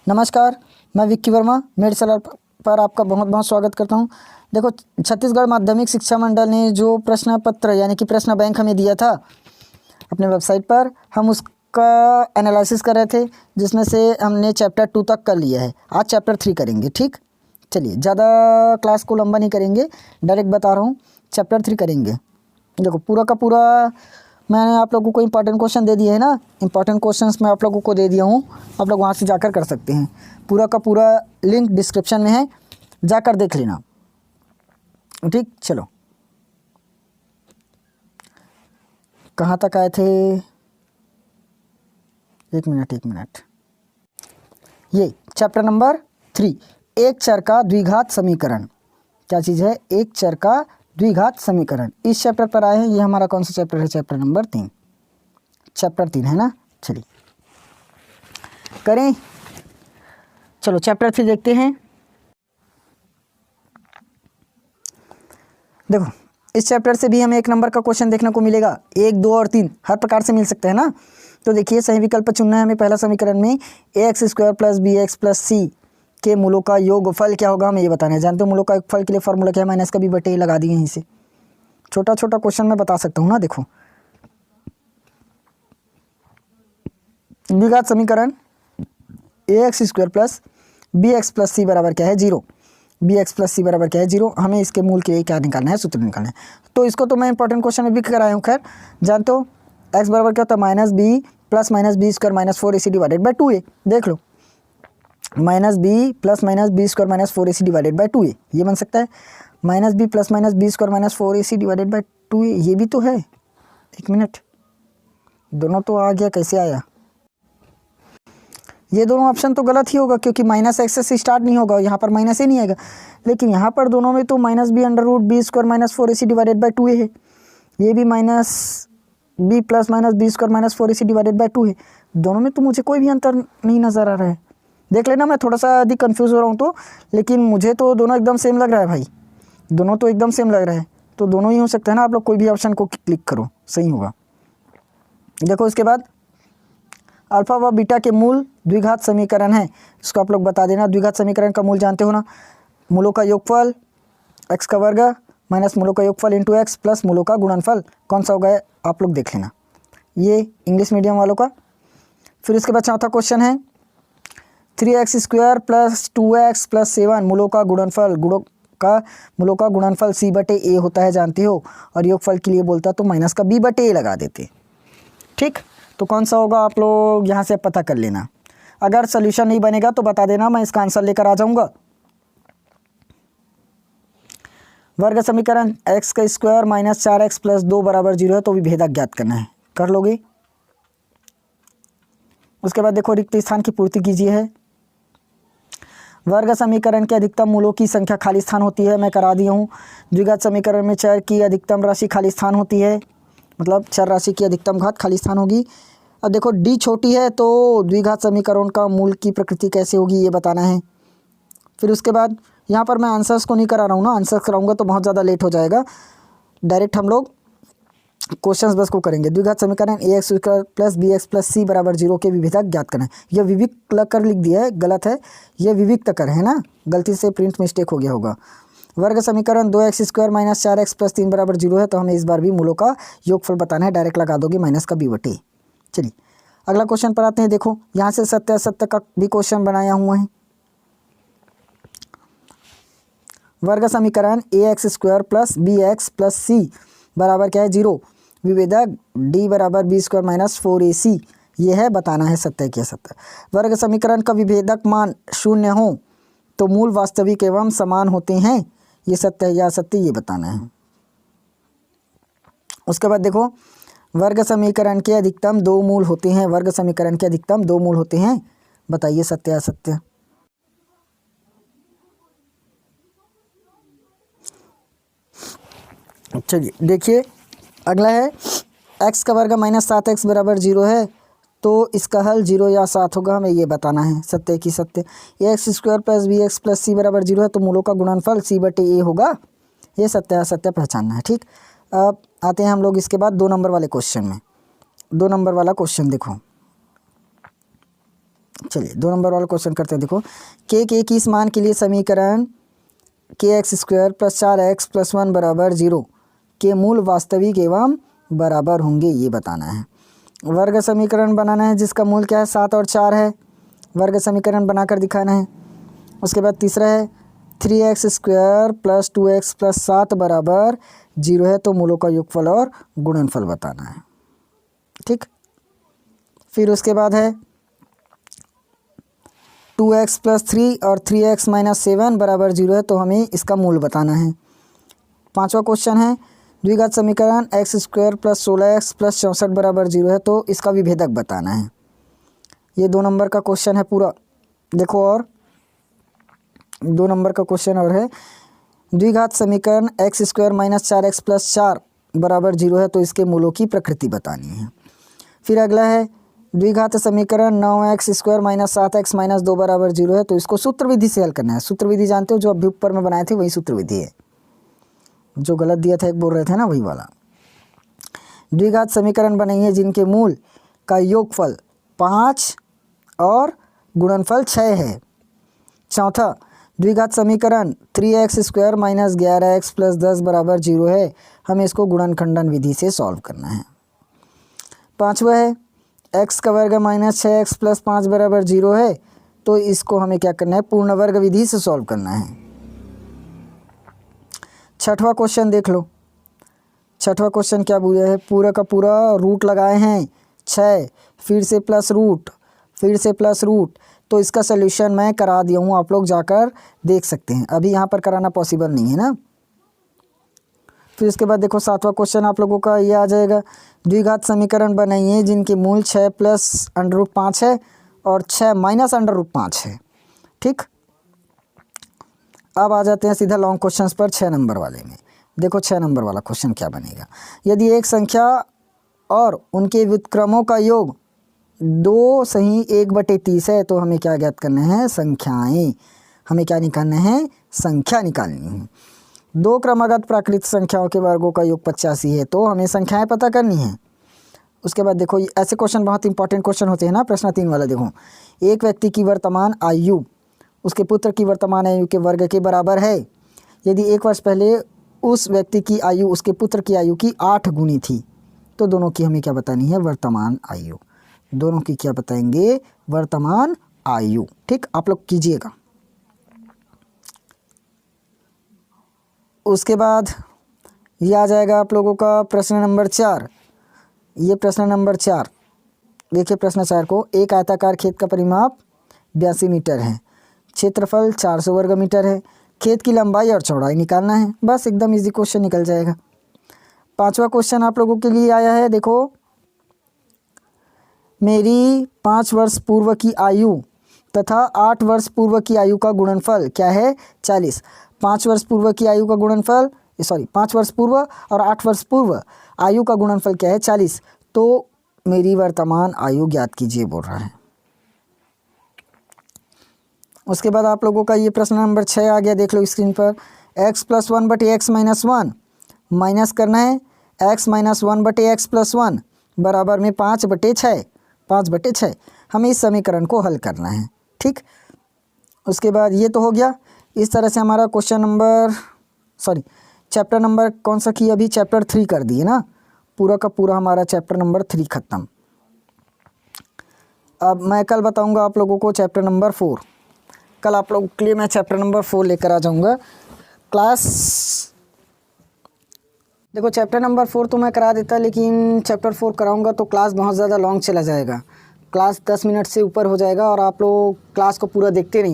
नमस्कार, मैं विक्की वर्मा मेड सलार पर आपका बहुत बहुत स्वागत करता हूं। देखो, छत्तीसगढ़ माध्यमिक शिक्षा मंडल ने जो प्रश्न पत्र यानी कि प्रश्न बैंक हमें दिया था अपने वेबसाइट पर, हम उसका एनालिसिस कर रहे थे, जिसमें से हमने चैप्टर 2 तक कर लिया है। आज चैप्टर 3 करेंगे। ठीक, चलिए, ज़्यादा क्लास को लंबा नहीं करेंगे, डायरेक्ट बता रहा हूँ, चैप्टर 3 करेंगे। देखो, पूरा का पूरा मैंने आप लोगों को इंपॉर्टेंट क्वेश्चन दे दिए हैं ना। इंपॉर्टेंट क्वेश्चंस मैं आप लोगों को दे दिया हूँ, आप लोग वहाँ से जाकर कर सकते हैं। पूरा का पूरा लिंक डिस्क्रिप्शन में है, जाकर देख लेना। ठीक, चलो, कहाँ तक आए थे? एक मिनट। ये चैप्टर नंबर 3, एक चर का द्विघात समीकरण। क्या चीज़ है? एक चर का द्विघात समीकरण। इस चैप्टर पर आए हैं। ये हमारा कौन सा चैप्टर है? Chapter number 3। चैप्टर 3 है ना। चलिए करें। चलो चैप्टर 3 देखते हैं। देखो, इस चैप्टर से भी हमें 1 नंबर का क्वेश्चन देखने को मिलेगा। 1, 2 और 3 हर प्रकार से मिल सकते हैं ना। तो देखिए, सही विकल्प चुनना है हमें। पहला समीकरण में ax² + bx + c के मूलों का योगफल क्या होगा, हमें ये बताना है। जानते हो मूलों का योगफल के लिए फॉर्मूला क्या है? माइनस का b/a लगा दिए यहीं से। छोटा छोटा क्वेश्चन मैं बता सकता हूँ ना। देखो, द्विघात समीकरण ax² + bx + c बराबर क्या है? 0। bx + c बराबर क्या है? 0। हमें इसके मूल के लिए क्या निकालना है? सूत्र निकालना है। तो इसको तो मैं इंपॉर्टेंट क्वेश्चन में भी कराया हूँ। खैर, जानते हो x बराबर क्या होता है? -b + -b² - 4ac / 2a। देख लो, -b + -b² - 4ac / 2a, ये बन सकता है। -b + -b² - 4ac / 2a, ये भी तो है। एक मिनट, दोनों तो आ गया, कैसे आया? ये दोनों ऑप्शन तो गलत ही होगा, क्योंकि -x से स्टार्ट नहीं होगा, यहाँ पर माइनस ही नहीं आएगा। लेकिन यहाँ पर दोनों में तो -b √b² - 4ac / 2a है। ये भी -b + -b² - 4ac / 2 है। दोनों में तो मुझे कोई भी अंतर नहीं नज़र आ रहा है। देख लेना, मैं थोड़ा सा अधिक कंफ्यूज हो रहा हूँ तो, लेकिन मुझे तो दोनों एकदम सेम लग रहा है भाई। दोनों तो एकदम सेम लग रहा है, तो दोनों ही हो सकते हैं ना। आप लोग कोई भी ऑप्शन को क्लिक करो, सही होगा। देखो, इसके बाद अल्फा व बीटा के मूल द्विघात समीकरण है, इसको आप लोग बता देना। द्विघात समीकरण का मूल जानते हो ना, मूलों का योगफल x² - मूलों का योगफल × x + मूलों का गुणनफल। कौन सा होगा आप लोग देख लेना, ये इंग्लिश मीडियम वालों का। फिर इसके बाद चौथा क्वेश्चन है 3x² + 2x + 7 मूलों का गुणनफल। मूलों का गुणनफल c/a होता है, जानते हो। और योगफल के लिए बोलता तो माइनस का b/a लगा देते। ठीक, तो कौन सा होगा आप लोग यहाँ से पता कर लेना। अगर सोल्यूशन नहीं बनेगा तो बता देना, मैं इसका आंसर लेकर आ जाऊँगा। वर्ग समीकरण x² - 4x + 2 = 0 है, तो विभेदक ज्ञात करना है। कर लोगे। उसके बाद देखो, रिक्त स्थान की पूर्ति कीजिए है। वर्ग समीकरण के अधिकतम मूलों की संख्या खाली स्थान होती है, मैं करा दिया हूँ। द्विघात समीकरण में चर की अधिकतम राशि खाली स्थान होती है, मतलब चर राशि की अधिकतम घात खाली स्थान होगी। अब देखो, d छोटी है तो द्विघात समीकरण का मूल की प्रकृति कैसे होगी, ये बताना है। फिर उसके बाद यहाँ पर मैं आंसर्स को नहीं करा रहा हूँ ना, आंसर्स कराऊंगा तो बहुत ज़्यादा लेट हो जाएगा। डायरेक्ट हम लोग क्वेश्चंस बस को करेंगे। द्विघात समीकरण ax² + bx + c = 0 के विभेदक ज्ञात करना है। यह विविक्त कर लिख दिया है, गलत है। यह विविक्त कर है ना, गलती से प्रिंट मिस्टेक हो गया होगा। वर्ग समीकरण 2x² - 4x + 3 = 0 है, तो हमें इस बार भी मूलों का योगफल बताना है। डायरेक्ट लगा दोगे माइनस का b/a। चलिए अगला क्वेश्चन पर आते हैं। देखो, यहाँ से सत्य असत्य का भी क्वेश्चन बनाया हुआ है। वर्ग समीकरण ax² + bx + c बराबर क्या है? 0। विभेदक d = b² - 4ac, ये है, बताना है सत्य की असत्य। वर्ग समीकरण का विभेदक मान 0 हो तो मूल वास्तविक एवं समान होते हैं, ये सत्य है या असत्य, ये बताना है। उसके बाद देखो, वर्ग समीकरण के अधिकतम 2 मूल होते हैं। वर्ग समीकरण के अधिकतम 2 मूल होते हैं, बताइए सत्य या असत्य। चलिए देखिए, अगला है x का वर्ग -7x = 0 है, तो इसका हल 0 या 7 होगा, हमें ये बताना है सत्य की सत्य। ax² + bx + c = 0 है, तो मूलों का गुणनफल c/a होगा, ये सत्य असत्य पहचानना है। ठीक, अब आते हैं हम लोग इसके बाद 2 नंबर वाले क्वेश्चन में। 2 नंबर वाला क्वेश्चन देखो, चलिए 2 नंबर वाला क्वेश्चन करते हैं। देखो के किस मान के लिए समीकरण के x square plus 4x plus 1 बराबर 0 के मूल वास्तविक एवं बराबर होंगे, ये बताना है। वर्ग समीकरण बनाना है जिसका मूल क्या है 7 और 4 है, वर्ग समीकरण बनाकर दिखाना है। उसके बाद तीसरा है 3x square plus 2x plus 7 बराबर 0 है, तो मूलों का योगफल और गुणनफल बताना है। ठीक, फिर उसके बाद है 2x प्लस 3 और 3x माइनस 7 बराबर 0 है, तो हमें इसका मूल बताना है। 5वां क्वेश्चन है द्विघात समीकरण x square plus 16x plus 64 बराबर 0 है, तो इसका विभेदक बताना है। ये 2 नंबर का क्वेश्चन है पूरा। देखो और 2 नंबर का क्वेश्चन और है द्विघात समीकरण x square minus 4x plus 4 बराबर 0 है, तो इसके मूलों की प्रकृति बतानी है। फिर अगला है द्विघात समीकरण 9x square minus 7x minus 2 बराबर 0 है, तो इसको सूत्र विधि से हल करना है। सूत्र विधि जानते हो, जो अभी ऊपर में बनाए थे वही सूत्र विधि है, जो गलत दिया था एक बोल रहे थे ना, वही वाला। द्विघात समीकरण बनाइए जिनके मूल का योगफल 5 और गुणनफल 6 है। चौथा द्विघात समीकरण 3x square minus 11x plus 10 बराबर 0 है, हमें इसको गुणनखंडन विधि से सॉल्व करना है। 5वां है x का वर्ग माइनस 6x प्लस 5 बराबर 0 है, तो इसको हमें क्या करना है पूर्ण वर्ग विधि से सॉल्व करना है। 6वां क्वेश्चन देख लो। 6वां क्वेश्चन क्या बोला है, पूरा का पूरा रूट लगाए हैं 6, फिर से प्लस रूट, फिर से प्लस रूट, तो इसका सलूशन मैं करा दिया हूँ, आप लोग जाकर देख सकते हैं। अभी यहाँ पर कराना पॉसिबल नहीं है ना। फिर उसके बाद देखो 7वां क्वेश्चन आप लोगों का ये आ जाएगा द्विघात समीकरण बनाइए जिनके मूल 6 प्लस √5 है और 6 माइनस √5 है। ठीक, अब आ जाते हैं सीधा लॉन्ग क्वेश्चंस पर 6 नंबर वाले में। देखो 6 नंबर वाला क्वेश्चन क्या बनेगा। यदि एक संख्या और उनके व्युत्क्रमों का योग 2 सही 1/30 है, तो हमें क्या ज्ञात करना है संख्याएं। हमें क्या निकालना है, संख्या निकालनी है। 2 क्रमागत प्राकृत संख्याओं के वर्गों का योग 85 है, तो हमें संख्याएं पता करनी है। उसके बाद देखो ऐसे क्वेश्चन बहुत इंपॉर्टेंट क्वेश्चन होते हैं ना। प्रश्न 3 वाला देखो, एक व्यक्ति की वर्तमान आयु उसके पुत्र की वर्तमान आयु के वर्ग के बराबर है। यदि 1 वर्ष पहले उस व्यक्ति की आयु उसके पुत्र की आयु की 8 गुनी थी, तो दोनों की हमें क्या बतानी है वर्तमान आयु। दोनों की क्या बताएंगे वर्तमान आयु। ठीक, आप लोग कीजिएगा। उसके बाद ये आ जाएगा आप लोगों का प्रश्न नंबर 4। ये प्रश्न नंबर 4 देखिए, प्रश्न 4 को एक आयताकार खेत का परिमाप 82 मीटर है, क्षेत्रफल 400 वर्ग मीटर है, खेत की लंबाई और चौड़ाई निकालना है। बस एकदम इजी क्वेश्चन निकल जाएगा। 5वां क्वेश्चन आप लोगों के लिए आया है। देखो, मेरी 5 वर्ष पूर्व की आयु तथा 8 वर्ष पूर्व की आयु का गुणनफल क्या है 40। 5 वर्ष पूर्व की आयु का गुणनफल 5 वर्ष पूर्व और 8 वर्ष पूर्व आयु का गुणनफल क्या है 40, तो मेरी वर्तमान आयु ज्ञात कीजिए बोल रहा है। उसके बाद आप लोगों का ये प्रश्न नंबर 6 आ गया, देख लो स्क्रीन पर। x plus 1/x minus 1 minus करना है x माइनस 1/x प्लस 1 बराबर में 5/6 हमें इस समीकरण को हल करना है। ठीक, उसके बाद ये तो हो गया। इस तरह से हमारा क्वेश्चन नंबर चैप्टर नंबर कौन सा किया, अभी चैप्टर 3 कर दिए ना, पूरा का पूरा हमारा चैप्टर नंबर 3 ख़त्म। अब मैं कल बताऊंगा आप लोगों को चैप्टर नंबर 4। कल आप लोगों के लिए मैं चैप्टर नंबर 4 लेकर आ जाऊंगा क्लास। देखो चैप्टर नंबर 4 तो मैं करा देता, लेकिन चैप्टर 4 कराऊंगा तो क्लास बहुत ज़्यादा लॉन्ग चला जाएगा। क्लास 10 मिनट से ऊपर हो जाएगा और आप लोग क्लास को पूरा देखते नहीं।